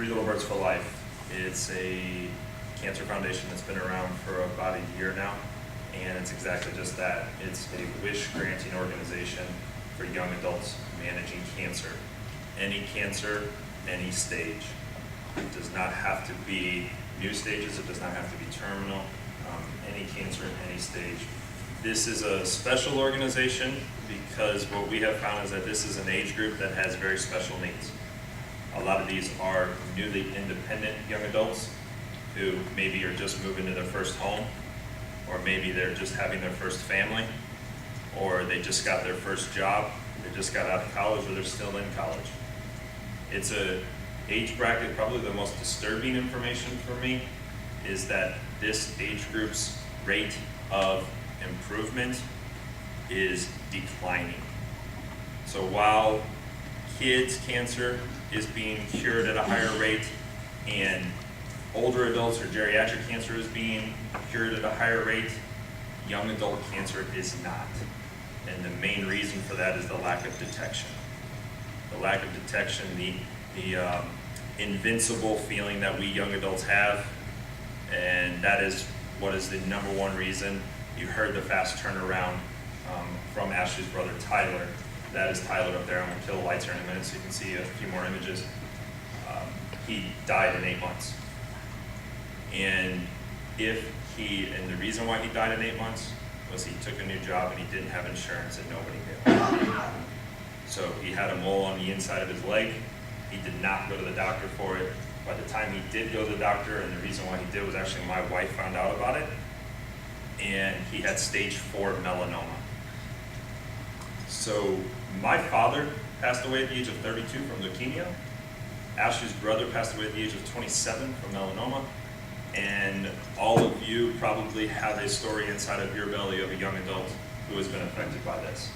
Three Little Birds for Life. It's a cancer foundation that's been around for about a year now, and it's exactly just that. It's a wish-granting organization for young adults managing cancer. Any cancer, any stage. It does not have to be new stages, it does not have to be terminal. Any cancer at any stage. This is a special organization because what we have found is that this is an age group that has very special needs. A lot of these are newly independent young adults who maybe are just moving to their first home, or maybe they're just having their first family, or they just got their first job, they just got out of college, or they're still in college. It's a age bracket. Probably the most disturbing information for me is that this age group's rate of improvement is declining. So while kids' cancer is being cured at a higher rate and older adults or geriatric cancer is being cured at a higher rate, young adult cancer is not. And the main reason for that is the lack of detection. The lack of detection, the invincible feeling that we young adults have, and that is what is the number one reason. You heard the fast turnaround from Ashley's brother Tyler. That is Tyler up there. I'm going to kill the lights here in a minute so you can see a few more images. He died in 8 months. And the reason why he died in 8 months was he took a new job and he didn't have insurance and nobody knew. So he had a mole on the inside of his leg. He did not go to the doctor for it. By the time he did go to the doctor, and the reason why he did was actually my wife found out about it, and he had stage 4 melanoma. So my father passed away at the age of 32 from leukemia. Ashley's brother passed away at the age of 27 from melanoma. And all of you probably have a story inside of your belly of a young adult who has been affected by this.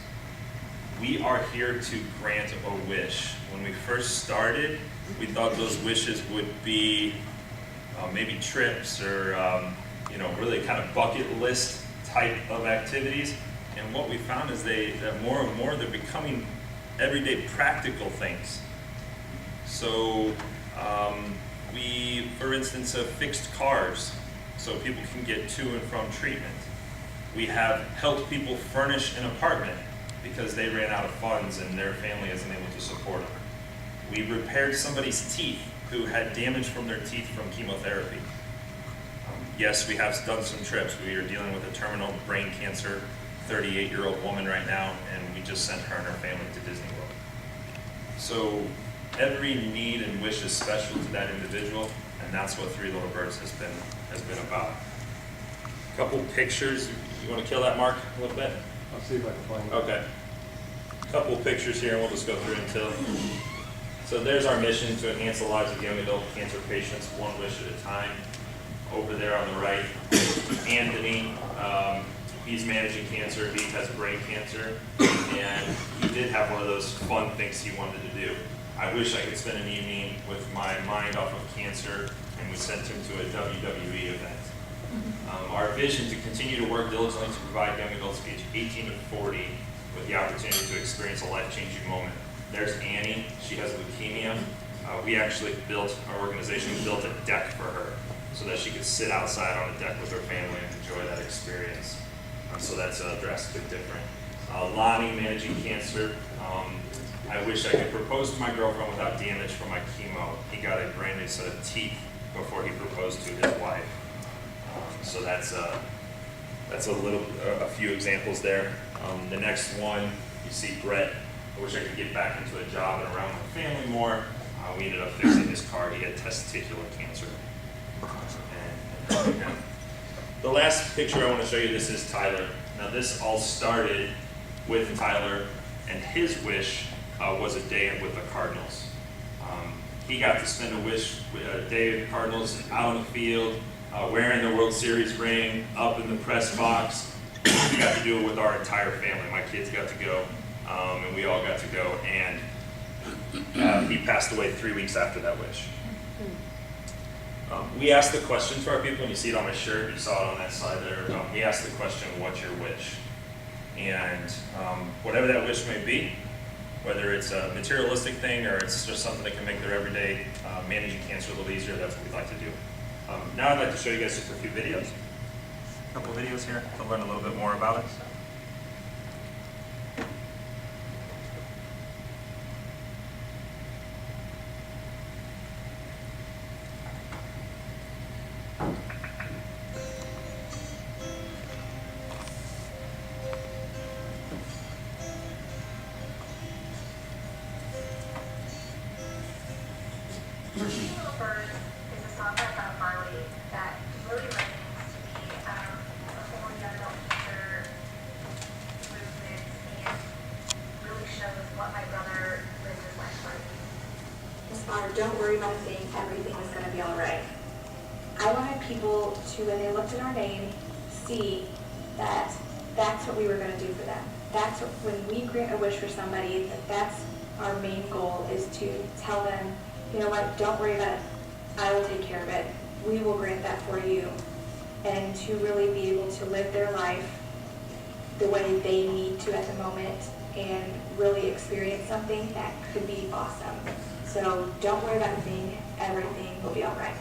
We are here to grant a wish. When we first started, we thought those wishes would be maybe trips or really kind of bucket list type of activities. And what we found is that more and more they're becoming everyday practical things. So we, for instance, have fixed cars so people can get to and from treatment. We have helped people furnish an apartment because they ran out of funds and their family isn't able to support them. We repaired somebody's teeth who had damage from their teeth from chemotherapy. Yes, we have done some trips. We are dealing with a terminal brain cancer 38-year-old woman right now, and we just sent her and her family to Disney World. So every need and wish is special to that individual, and that's what Three Little Birds has been about. A couple pictures. You want to kill that, Mark, a little bit? I'll see if I can find it. Okay. A couple pictures here, and we'll just go through until. So there's our mission to enhance the lives of young adult cancer patients, one wish at a time. Over there on the right, Anthony, he's managing cancer. He has brain cancer, and he did have one of those fun things he wanted to do. I wish I could spend an evening with my mind off of cancer, and we sent him to a WWE event. Our vision to continue to work diligently to provide young adults aged 18 to 40 with the opportunity to experience a life-changing moment. There's Annie. She has leukemia. We actually our organization built a deck for her so that she could sit outside on a deck with her family and enjoy that experience. So that's drastically different. Lonnie, managing cancer. I wish I could propose to my girlfriend without damage from my chemo. He got a brand new set of teeth before he proposed to his wife. So that's a few examples there. The next one, you see Brett. I wish I could get back into a job and around my family more. We ended up fixing his car. He had testicular cancer. And the last picture I want to show you, this is Tyler. Now this all started with Tyler, and his wish was a day with the Cardinals. He got to spend a day with the Cardinals out in the field, wearing the World Series ring, up in the press box. We got to do it with our entire family. My kids got to go, and we all got to go. And he passed away 3 weeks after that wish. We asked the question to our people, and you see it on my shirt, you saw it on that slide there. We asked the question, what's your wish? And whatever that wish may be, Whether it's a materialistic thing or it's just something that can make their everyday managing cancer a little easier, that's what we'd like to do. Now I'd like to show you guys just a few videos. A couple videos here to learn a little bit more about it. Bird is a song by Bob Marley that really resonates to me. A whole young adult teacher movement and really shows what my brother lived his life like. As far as don't worry about a thing, everything is going to be all right. I wanted people to, when they looked at our name, see that that's what we were going to do for them. That's what, when we grant a wish for somebody, that's our main goal, is to tell them, you know what, don't worry about it. I will take care of it. We will grant that for you. And to really be able to live their life the way they need to at the moment and really experience something that could be awesome. So don't worry about a thing. Everything will be all right.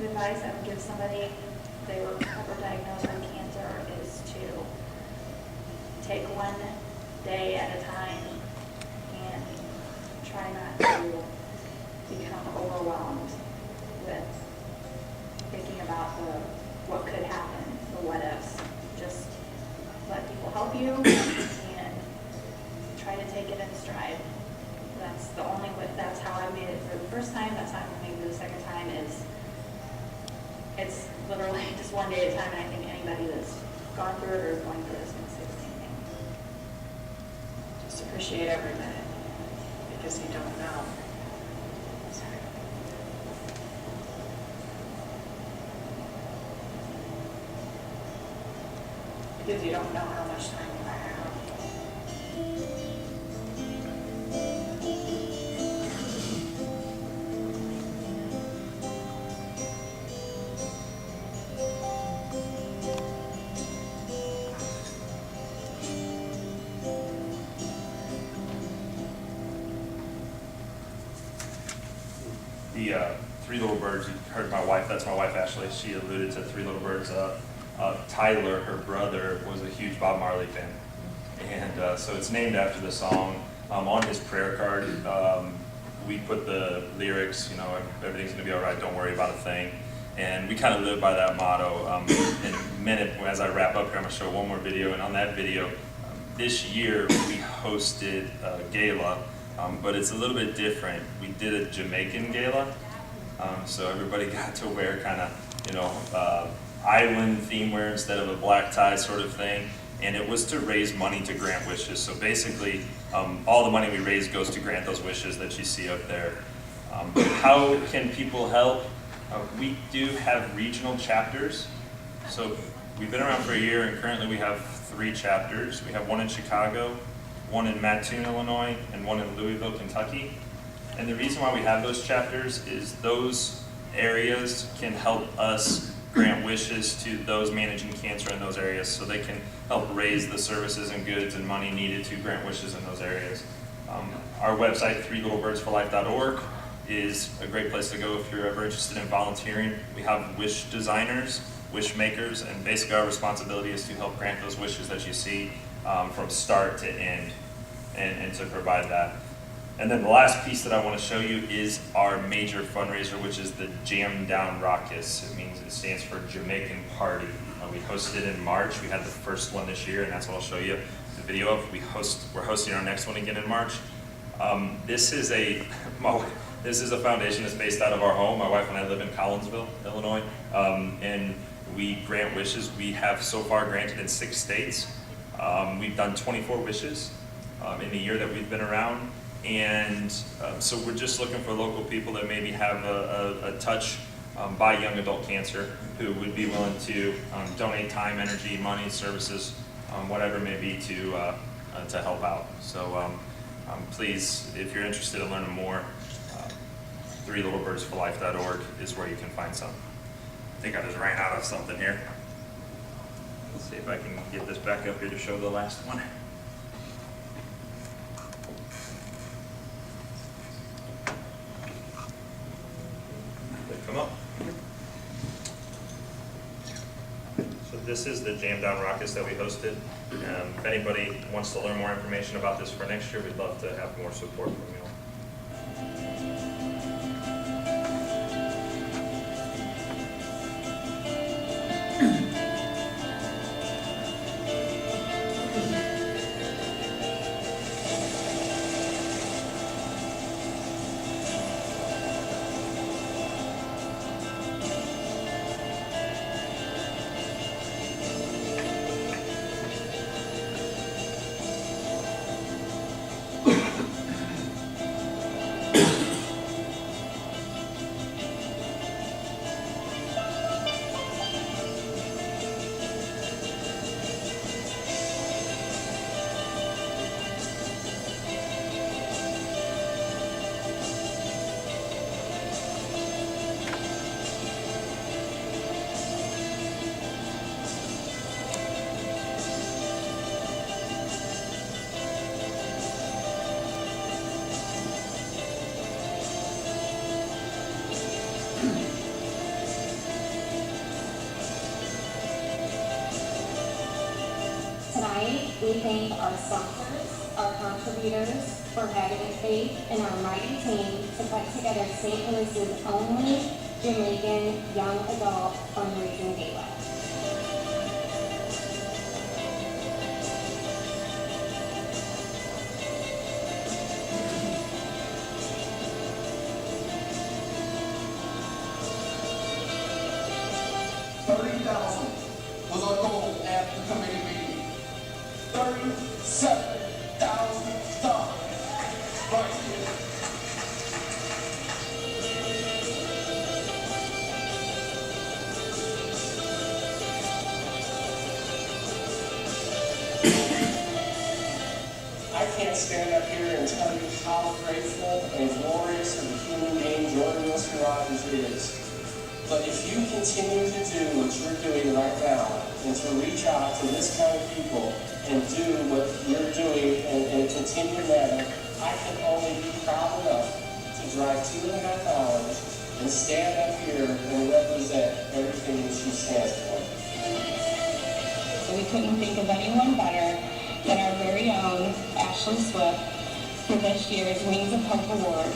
Advice I would give somebody if they were ever diagnosed with cancer is to take one day at a time and try not to become overwhelmed with thinking about what could happen, the what ifs. Just let people help you and try to take it in stride. That's the only way. That's how I made it through the first time. That's how I'm going to do the second time. It's literally just one day at a time, and I think anybody that's gone through it or is going through it is going to say the same thing. Just appreciate every minute, because you don't know. Sorry. Because you don't know how much time you might have. The Three Little Birds, you heard my wife, that's my wife Ashley, she alluded to Three Little Birds. Tyler, her brother, was a huge Bob Marley fan. And so it's named after the song. On his prayer card, we put the lyrics, you know, everything's gonna be all right, don't worry about a thing. And we kind of live by that motto. In a minute, as I wrap up here, I'm gonna show one more video. And on that video, this year we hosted a gala. But it's a little bit different. We did a Jamaican gala, so everybody got to wear kind of, you know, island theme wear instead of a black tie sort of thing, and it was to raise money to grant wishes. So basically, all the money we raise goes to grant those wishes that you see up there. How can people help? We do have regional chapters. So we've been around for a year, and currently we have 3 chapters. We have one in Chicago, one in Mattoon, Illinois, and one in Louisville, Kentucky. And the reason why we have those chapters is those areas can help us grant wishes to those managing cancer in those areas, so they can help raise the services and goods and money needed to grant wishes in those areas. Our website, threelittlebirdsforlife.org, is a great place to go if you're ever interested in volunteering. We have wish designers, wish makers, and basically our responsibility is to help grant those wishes that you see from start to end. and to provide that. And then the last piece that I want to show you is our major fundraiser, which is the Jam Down Raucous. It stands for Jamaican Party. We hosted it in March. We had the first one this year, and that's what I'll show you the video of. We're hosting our next one again in March. This is a foundation that's based out of our home. My wife and I live in Collinsville, Illinois, and we grant wishes. We have so far granted in 6 states. We've done 24 wishes in the year that we've been around. And so we're just looking for local people that maybe have a touch by young adult cancer, who would be willing to donate time, energy, money, services, whatever it may be to help out. So please, if you're interested in learning more, 3littlebirdsforlife.org is where you can find some. I think I just ran out of something here. Let's see if I can get this back up here to show the last one. Come up. So this is the Jam Down Raucous that we hosted. If anybody wants to learn more information about this for next year, we'd love to have more support from you all. Tonight, we thank our sponsors, our contributors for having faith in our mighty team to put together St. Louis's only Jamaican young adult fundraising gala. $30,000 was our goal at the committee meeting. $37,000 right here. I can't stand up here and tell you how grateful and glorious of a human being Jordan Mr. Rogers is. But if you continue to do what you're doing right now, and to reach out to this kind of people, and do what you're doing, and continue that, I can only be proud enough to drive 2.5 hours and stand up here and represent everything that she stands for. We couldn't think of anyone better than our very own Ashley Swift for this year's Wings of Hope Award.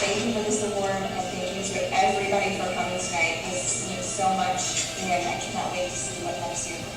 Thank you for this award, and thank you to everybody for coming tonight. This means so much, and I cannot wait to see what next year brings.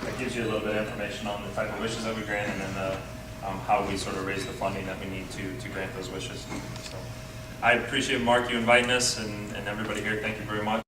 That gives you a little bit of information on the type of wishes that we grant, and then how we sort of raise the funding that we need to grant those wishes. So I appreciate, Mark, you inviting us, and everybody here. Thank you very much.